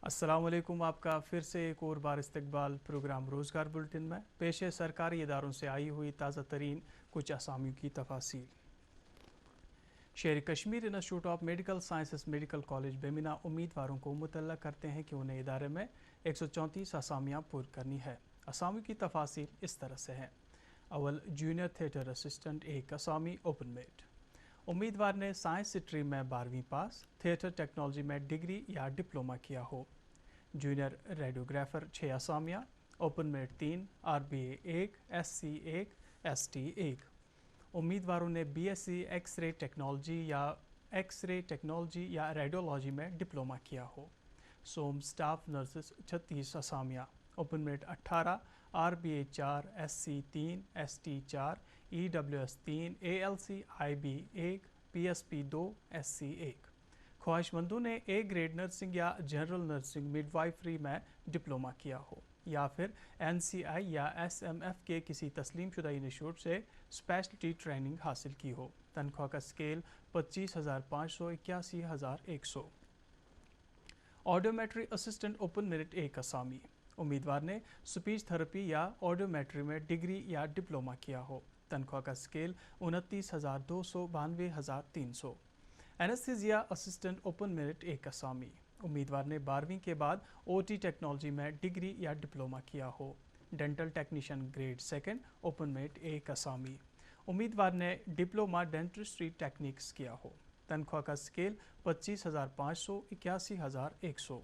السلام علیکم، آپ کا پھر سے ایک اور بار استقبال پروگرام روزگار بلٹن میں پیش ہے سرکاری اداروں سے آئی ہوئی تازہ ترین کچھ اسامیوں کی تفاصیل۔ Sher Kashmir institute of medical sciences medical college Bemina امیدواروں کو مطلع کرتے ہیں کہ انہیں ادارے میں 134 اسامیاں پر کرنی ہے۔ اسامیوں کی تفاصیل اس طرح سے ہیں۔ اول جونیئر تھیٹر اسسٹنٹ ایک اسامی اوپن میٹ۔ امیدوار نے سائنس اسٹریم میں 12ویں پاس، تھیٹر ٹیکنالوجی میں ڈگری یا ڈپلومہ کیا ہو۔ جونیئر ریڈیوگرافر 6 اسامیاں، open merit 3، R B A 1، S C 1، S T 1۔ امیدواروں نے B S C X ray technology یا ریڈیولوجی میں ڈپلومہ کیا ہو۔ سوم سٹاف نرسز 36 اسامیاں، open merit 18، R B A 4، S C 3، S T 4، E W S 3، A L C I B 1، P S P 2، S C 1۔ خواہش مندوں نے A grade nursing یا جنرل نرسنگ مڈ وائفری میں diploma کیا ہو، یا پھر N C آئی یا S M F کے کسی تسلیم شدہ انسٹیٹیوٹ سے اسپیشلٹی ٹریننگ حاصل کی ہو۔ تنخواہ کا اسکیل 25,500 81,100۔ آڈیومیٹری اسسٹنٹ اوپن میرٹ 1 اسامی، امیدوار نے اسپیچ تھراپی یا آڈیومیٹری میں ڈگری یا ڈپلومہ کیا ہو۔ تنخواہ کا scale 29,200 92,300۔ Anaesthesia assistant open merit 1 اسامی، امیدوار نے 12ویں کے بعد او ٹی ٹیکنالوجی میں ڈگری یا ڈپلومہ کیا ہو۔ Dental technician grade 2 open merit 1 اسامی، امیدوار نے ڈپلومہ ڈینٹسٹری ٹیکنیکس کیا ہو۔ تنخواہ کا scale 25,500 81,100۔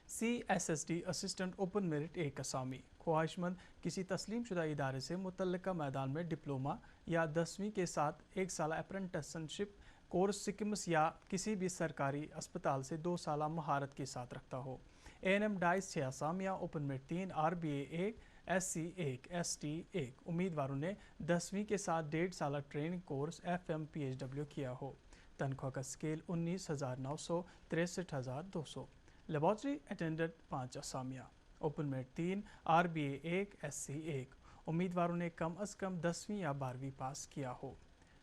C S S D assistant open merit 1 اسامی، خواہش مند کسی تسلیم شدہ ادارے سے متعلقہ میدان میں ڈپلومہ یا 10ویں کے ساتھ 1 سالہ اپرنٹسشپ کورس سکمس یا کسی بھی سرکاری اسپتال سے 2 سالہ مہارت کے ساتھ رکھتا ہو۔ اے این ایم ڈائز 6 اسامیاں، open merit 3، R B A 1، S C 1، S T 1۔ امیدواروں نے 10ویں کے ساتھ 1.5 سالہ training course F M P H W کیا ہو۔ تنخواہ کا اسکیل 19,900 63,200۔ لیبارٹری اٹینڈنٹ 5 اسامیاں، open merit 3، R B A 1، S C 1۔ امیدواروں نے کم از کم 10ویں یا 12ویں پاس کیا ہو۔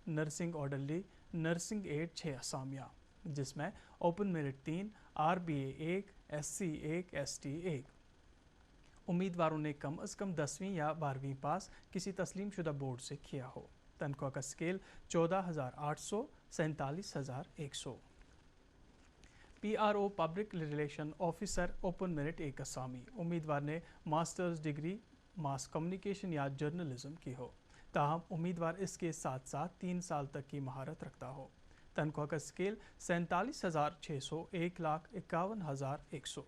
نرسنگ آرڈرلی نرسنگ ایڈ 6 اسامیاں، جس میں open merit 3، R B A 1، S C 1، S T 1۔ امیدواروں نے کم از کم 10ویں یا 12ویں پاس کسی تسلیم شدہ بورڈ سے کیا ہو۔ تنخواہ کا scale 14,800 47,100۔ P R O public relation officer open merit 1 اسامی، امیدوار نے ماسٹرز ڈگری ماس کمیونیکیشن یا جرنلزم کی ہو، تاہم امیدوار اس کے ساتھ ساتھ 3 سال تک کی مہارت رکھتا ہو۔ تنخواہ کا scale 47,600 51,100۔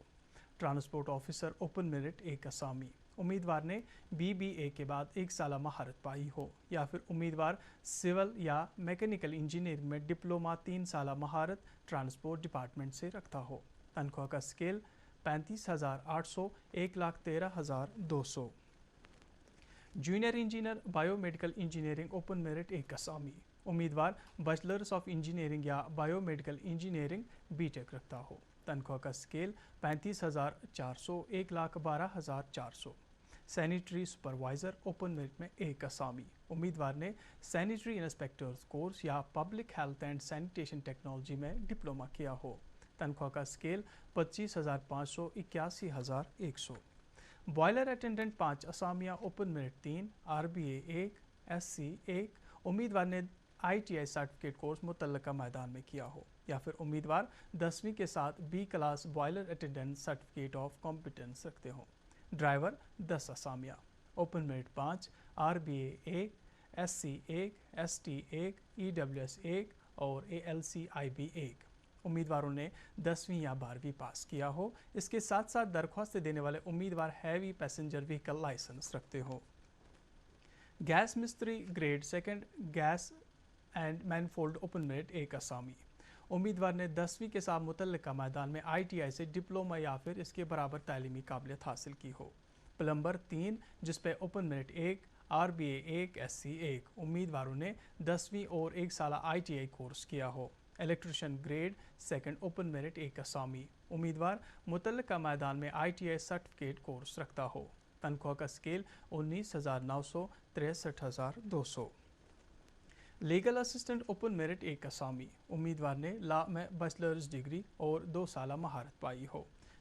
Transport officer open merit 1 اسامی، امیدوار نے بی بی اے کے بعد 1 سالہ مہارت پائی ہو، یا پھر امیدوار سول یا میکینیکل انجینئرنگ میں ڈپلومہ 3 سالہ مہارت ٹرانسپورٹ ڈپارٹمنٹ سے رکھتا ہو۔ تنخواہ کا scale 35,800 1,13,200۔ Junior engineer biomedical engineering open merit 1 اسامی، امیدوار بیچلرز آف انجینئرنگ یا biomedical engineering B tech رکھتا ہو۔ تنخواہ کا scale 35,400 1,12,400۔ Sanitary supervisor open merit میں 1 اسامی، امیدوار نے سینیٹری انسپیکٹرز کورس یا public health and sanitation technology میں ڈپلومہ کیا ہو۔ تنخواہ کا اسکیل 25,500 81,100۔ بوائلر اٹینڈنٹ 5 اسامیاں، open merit 3، R B A 1، S C 1۔ امیدوار نے I T I certificate course متعلقہ میدان میں کیا ہو، یا پھر امیدوار 10ویں کے ساتھ B class boiler attendant certificate of competence رکھتے ہوں۔ ڈرائیور 10 اسامیاں، open merit 5، R B A 1، S C 1، S T 1، E W S 1 اور اے ایل سی آئی بی 1۔ امیدواروں نے 10ویں یا 12ویں پاس کیا ہو۔ اس کے ساتھ ساتھ درخواست دینے والے امیدوار ہیوی پیسنجر وہیکل لائسنس رکھتے ہو۔ گیس مستری grade 2 gas and manifold open merit 1 اسامی، امیدوار نے 10ویں کے ساتھ متعلقہ میدان میں آئی ٹی آئی سے ڈپلومہ یا پھر اس کے برابر تعلیمی قابلیت حاصل کی ہو۔ پلمبر 3، جس پہ open merit 1، R B A 1، S C 1۔ امیدواروں نے 10ویں اور 1 سالہ آئی ٹی آئی کورس کیا ہو۔ الیکٹریشین گریڈ 2 اوپن میرٹ 1 اسامی، امیدوار متعلقہ میدان میں I T I certificate course رکھتا ہو۔ تنخواہ کا scale 19,900 63,200۔ Legal assistant open merit 1 اسامی، امیدوار نے لا میں بیچلرز ڈگری اور 2 سالہ مہارت پائی ہو۔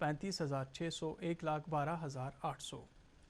35,600, 1,12,800।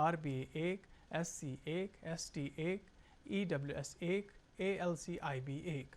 RBA 1, SC 1, ST 1, EWS 1, ALCIB 1।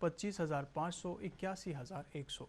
25,500, 81,100।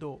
2,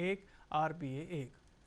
1, RBA 1।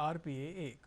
RBA 1।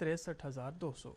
63,200।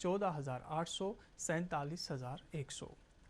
14,800, 47,100।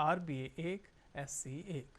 RBA 1, SC 1।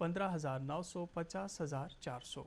15,900, 50,400।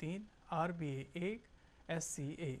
3, RBA 1, SC 1।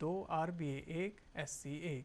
2, RBA 1, SC 1।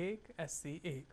1, SC 1।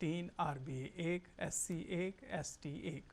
3, RBA 1, SC 1, ST 1।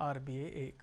RBA 1।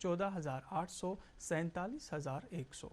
14,800, 47,100।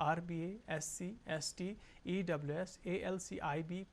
RBA, SC, ST, EWS, ALCIB,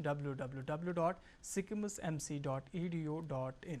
www.sikimsmc.edu.in।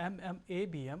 MMABM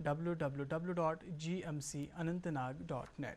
www.gmcanantnag.net।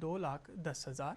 2,10,000,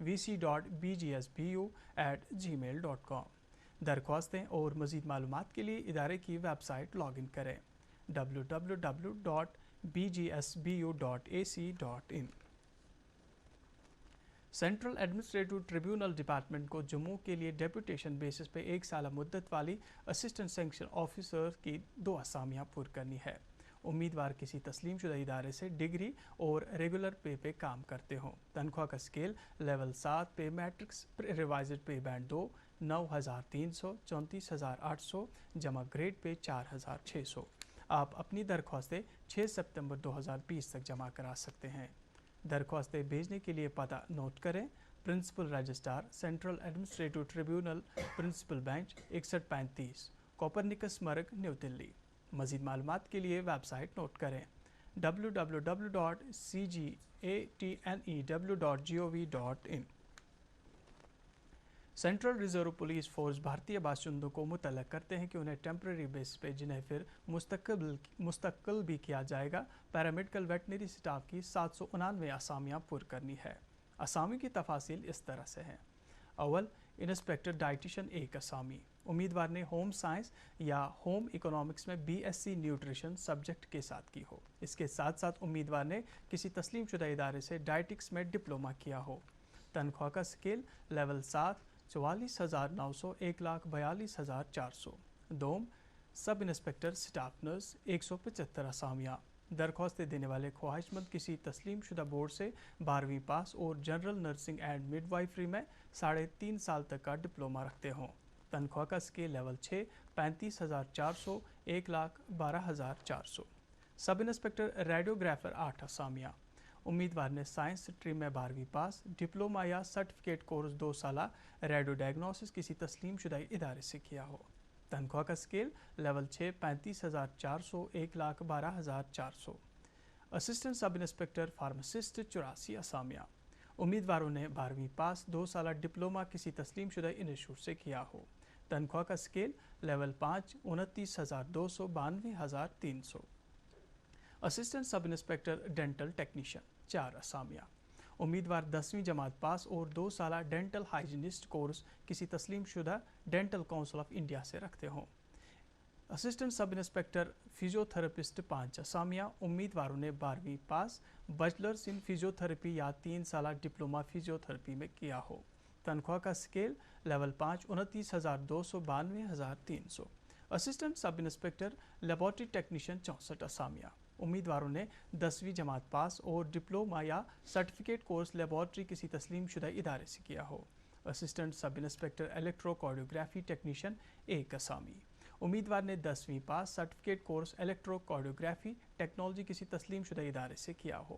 vc.bgsbu@gmail.com। درخواستیں اور مزید معلومات کے لیے ادارے کی ویب سائٹ لاگ ان کریں www.bgsbu.ac.in۔ Central administrative tribunal department کو جموں کے لیے ڈیپوٹیشن بیسس پہ 1 سالہ مدت والی اسسٹنٹ سینکشن آفیسر کی 2 اسامیاں پر کرنی ہے۔ امیدوار کسی تسلیم شدہ ادارے سے ڈگری اور ریگولر پے پہ کام کرتے ہوں۔ تنخواہ کا اسکیل لیول 7 پے میٹرکس ریوائزڈ پے بینڈ 2 9300 34800 جمع گریڈ پہ 4600۔ آپ اپنی درخواستیں 6 سپتمبر 2020 تک جمع کرا سکتے ہیں۔ درخواستیں بھیجنے کے لیے پتہ نوٹ کریں: principal registrar central administrative tribunal, principal bench 6135 Copernicus Marg, new Delhi. مزید معلومات کے لیے ویب سائٹ نوٹ کریں www.cgatnew.gov.in۔ Central reserve police force بھارتیہ باشندوں کو مطلع کرتے ہیں کہ انہیں ٹیمپرری بیس پہ، جنہیں پھر مستقل بھی کیا جائے گا، پیرامیڈیکل ویٹنری سٹاف کی 799 اسامیاں پر کرنی ہے۔ اسامی کی تفاصیل اس طرح سے ہیں: اول، انسپیکٹر ڈائٹیشن 1 اسامی۔ امیدوار نے ہوم سائنس یا ہوم اکنامکس میں BSc نیوٹریشن سبجیکٹ کے ساتھ کی ہو۔ اس کے ساتھ ساتھ امیدوار نے کسی تسلیم شدہ ادارے سے ڈائٹکس میں ڈپلومہ کیا ہو۔ تنخواہ کا اسکیل لیول 7 44,900 1,42,400۔ دوم، سب انسپیکٹر اسٹاف نرس 175 اسامیاں۔ درخواستیں دینے والے خواہش مند کسی تسلیم شدہ بورڈ سے 12ویں پاس اور جنرل نرسنگ اینڈ مڈ وائفری میں 3.5 سال تک کا ڈپلومہ رکھتے ہوں۔ تنخواہ کا اسکیل لیول 6 35,400 1,12,400۔ سب انسپیکٹر ریڈیوگرافر 8 اسامیاں۔ امیدوار نے سائنس اسٹریم میں 12ویں پاس، ڈپلومہ یا سرٹیفکیٹ کورس 2 سالہ ریڈیو ڈائگنوسس کسی تسلیم شدہ ادارے سے کیا ہو۔ تنخواہ کا scale level 6 35,400 1,12,400۔ Assistant sub inspector pharmacist 84 اسامیاں۔ امیدواروں نے 12ویں پاس، 2 سالہ ڈپلومہ کسی تسلیم شدہ انسٹیٹیوٹ سے کیا ہو۔ تنخواہ کا scale level 5 29,200 92,300۔ Assistant sub inspector dental technician 4 اسامیاں۔ امیدوار 10ویں جماعت پاس اور 2 سالہ ڈینٹل ہائیجینسٹ کورس کسی تسلیم شدہ ڈینٹل کونسل آف انڈیا سے رکھتے ہوں۔ اسسٹنٹ سب انسپیکٹر فزیوتھراپسٹ 5 اسامیاں۔ امیدواروں نے 12ویں پاس، بیچلرز ان فزیوتھراپی یا 3 سالہ ڈپلومہ فزیوتھراپی میں کیا ہو۔ تنخواہ کا scale level 5 29,200 92,300۔ Assistant sub inspector laboratory technician 64 اسامیاں۔ امیدواروں نے 10ویں جماعت پاس اور ڈپلومہ یا سرٹیفکیٹ کورس لیبارٹری کسی تسلیم شدہ ادارے سے کیا ہو۔ Assistant sub inspector electrocardiography technician 1 اسامی۔ امیدوار نے 10ویں پاس، certificate course electrocardiography technology کسی تسلیم شدہ ادارے سے کیا ہو۔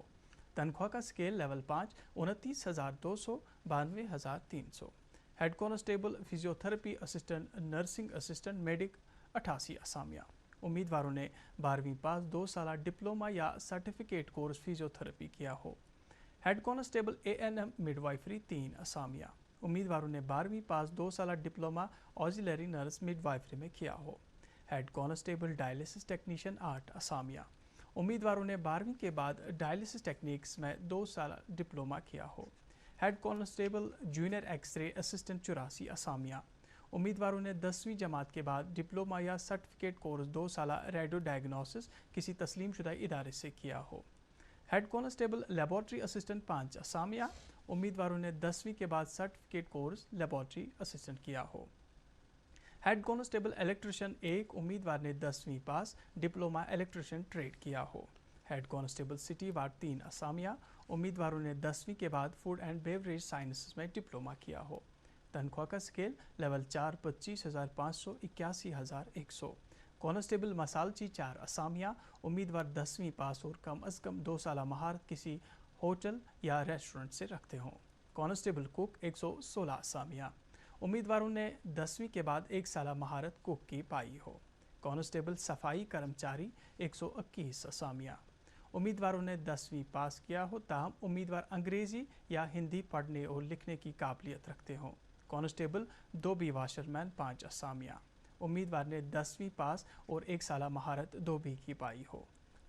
تنخواہ کا scale level 5 29,200 92,300۔ Head constable physiotherapy assistant, nursing assistant medic 88 اسامیاں۔ امیدواروں نے 12ویں پاس، 2 سالہ ڈپلومہ یا سرٹیفکیٹ کورس فزیوتھراپی کیا ہو۔ Head constable ANM midwifery 3 اسامیاں۔ امیدواروں نے 12ویں پاس، 2 سالہ diploma auxiliary nurse midwifery میں کیا ہو۔ ہیڈ کانسٹیبل ڈائلیسس ٹیکنیشین 8 اسامیاں۔ امیدواروں نے 12ویں کے بعد ڈائلیسس ٹیکنیکس میں 2 سالہ ڈپلومہ کیا ہو۔ Head constable junior X ray assistant 84 اسامیاں۔ امیدواروں نے 10ویں جماعت کے بعد ڈپلومہ یا سرٹیفکیٹ کورس 2 سالہ ریڈیو ڈائگنوسس کسی تسلیم شدہ ادارے سے کیا ہو۔ ہیڈ کانسٹیبل لیبارٹری اسسٹنٹ 5 اسامیاں۔ امیدواروں نے 10ویں کے بعد سرٹیفکیٹ کورس لیبارٹری اسسٹنٹ کیا ہو۔ ہیڈ کانسٹیبل الیکٹریشین 1، امیدوار نے 10ویں پاس، ڈپلومہ الیکٹریشین ٹریڈ کیا ہو۔ ہیڈ کانسٹیبل سٹی وارڈ 3 اسامیاں۔ امیدواروں نے 10ویں کے بعد فوڈ اینڈ بیوریج سائنسز میں ڈپلومہ کیا ہو۔ تنخواہ کا اسکیل لیول 4 25,500 81,100۔ کانسٹیبل مسالچی 4 اسامیاں۔ امیدوار 10ویں پاس اور کم از کم 2 سالہ مہارت کسی ہوٹل یا ریسٹورنٹ سے رکھتے ہوں۔ کانسٹیبل کوک 116 اسامیاں۔ امیدواروں نے 10ویں کے بعد 1 سالہ مہارت کوک کی پائی ہو۔ کانسٹیبل صفائی کرمچاری 121 اسامیاں۔ امیدواروں نے 10ویں پاس کیا ہو، تاہم امیدوار انگریزی یا ہندی پڑھنے اور لکھنے کی قابلیت رکھتے ہوں۔ کانسٹیبل دھوبی واشرمین 5 اسامیاں۔ امیدوار نے 10ویں پاس اور 1 سالہ مہارت دھوبی کی پائی ہو۔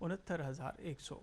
69,100।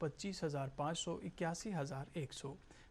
25,500 81,100।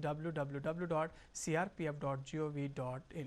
www.crpf.gov.in।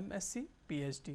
MSc PhD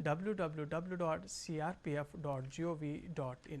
www.crpf.gov.in।